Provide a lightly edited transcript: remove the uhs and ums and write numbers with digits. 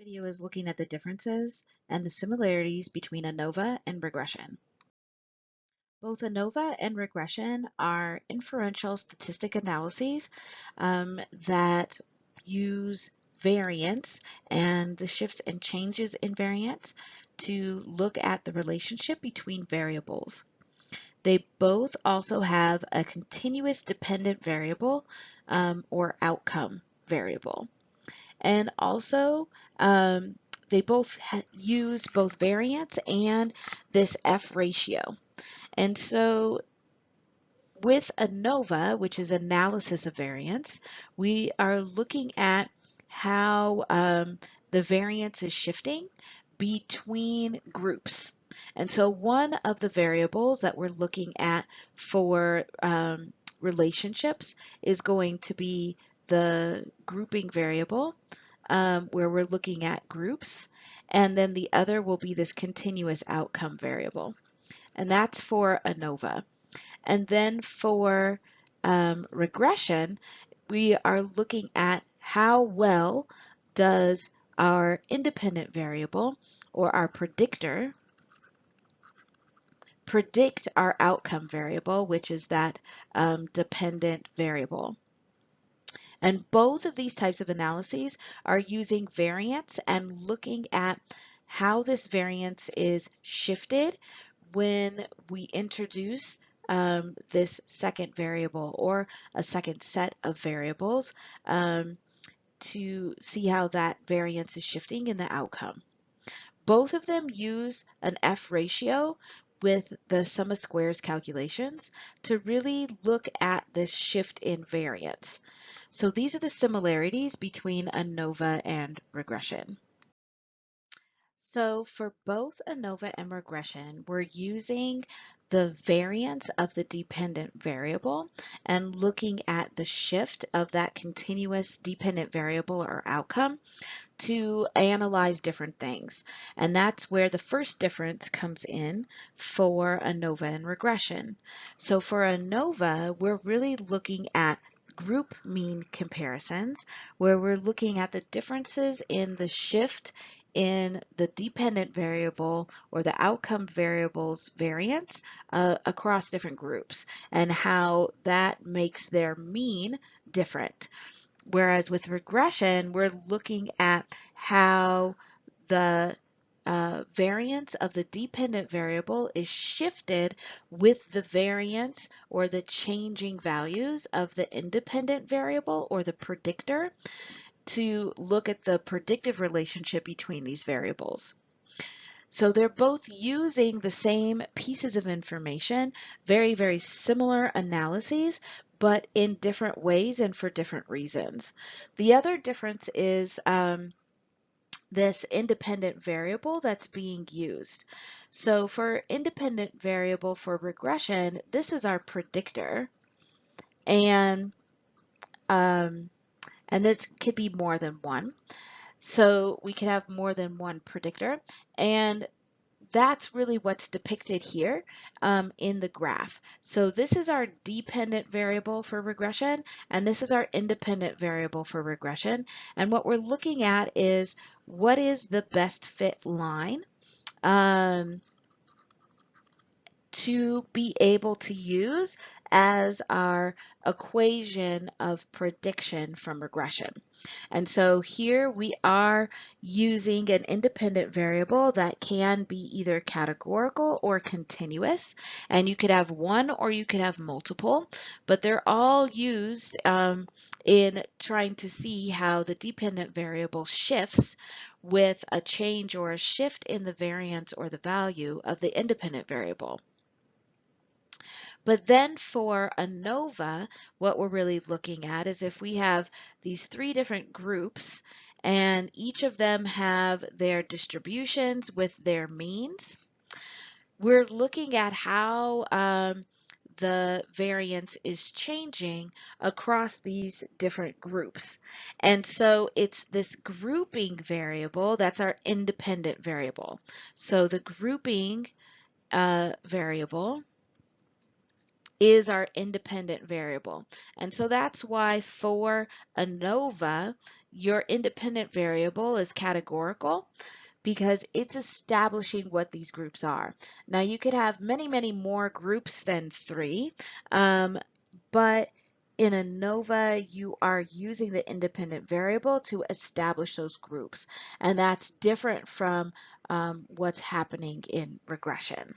video is looking at the differences and the similarities between ANOVA and regression. Both ANOVA and regression are inferential statistic analyses that use variance and the shifts and changes in variance to look at the relationship between variables. They both also have a continuous dependent variable or outcome variable. And also, they both use both variance and this F ratio. And so with ANOVA, which is analysis of variance, we are looking at how the variance is shifting between groups. And so one of the variables that we're looking at for relationships is going to be the grouping variable, where we're looking at groups, and then the other will be this continuous outcome variable, and that's for ANOVA. And then for regression, we are looking at how well does our independent variable or our predictor predict our outcome variable, which is that dependent variable. And both of these types of analyses are using variance and looking at how this variance is shifted when we introduce this second variable or a second set of variables to see how that variance is shifting in the outcome. Both of them use an F ratio with the sum of squares calculations to really look at this shift in variance. So these are the similarities between ANOVA and regression. So for both ANOVA and regression, we're using the variance of the dependent variable and looking at the shift of that continuous dependent variable or outcome to analyze different things. And that's where the first difference comes in for ANOVA and regression. So for ANOVA, we're really looking at group mean comparisons, where we're looking at the differences in the shift in the dependent variable or the outcome variable's variance across different groups and how that makes their mean different. Whereas with regression, we're looking at how the variance of the dependent variable is shifted with the variance or the changing values of the independent variable or the predictor to look at the predictive relationship between these variables. So they're both using the same pieces of information, very, very similar analyses, but in different ways and for different reasons. The other difference is this independent variable that's being used. So for independent variable for regression, this is our predictor, and this could be more than one. So we could have more than one predictor, and that's really what's depicted here in the graph. So this is our dependent variable for regression, and this is our independent variable for regression. And what we're looking at is what is the best fit line to be able to use as our equation of prediction from regression. And so here we are using an independent variable that can be either categorical or continuous, and you could have one or you could have multiple, but they're all used in trying to see how the dependent variable shifts with a change or a shift in the variance or the value of the independent variable. But then for ANOVA, what we're really looking at is if we have these three different groups and each of them have their distributions with their means, we're looking at how the variance is changing across these different groups. And so it's this grouping variable that's our independent variable. So the grouping variable is our independent variable. And so that's why for ANOVA, your independent variable is categorical because it's establishing what these groups are. Now you could have many, many more groups than 3, but in ANOVA, you are using the independent variable to establish those groups, and that's different from what's happening in regression.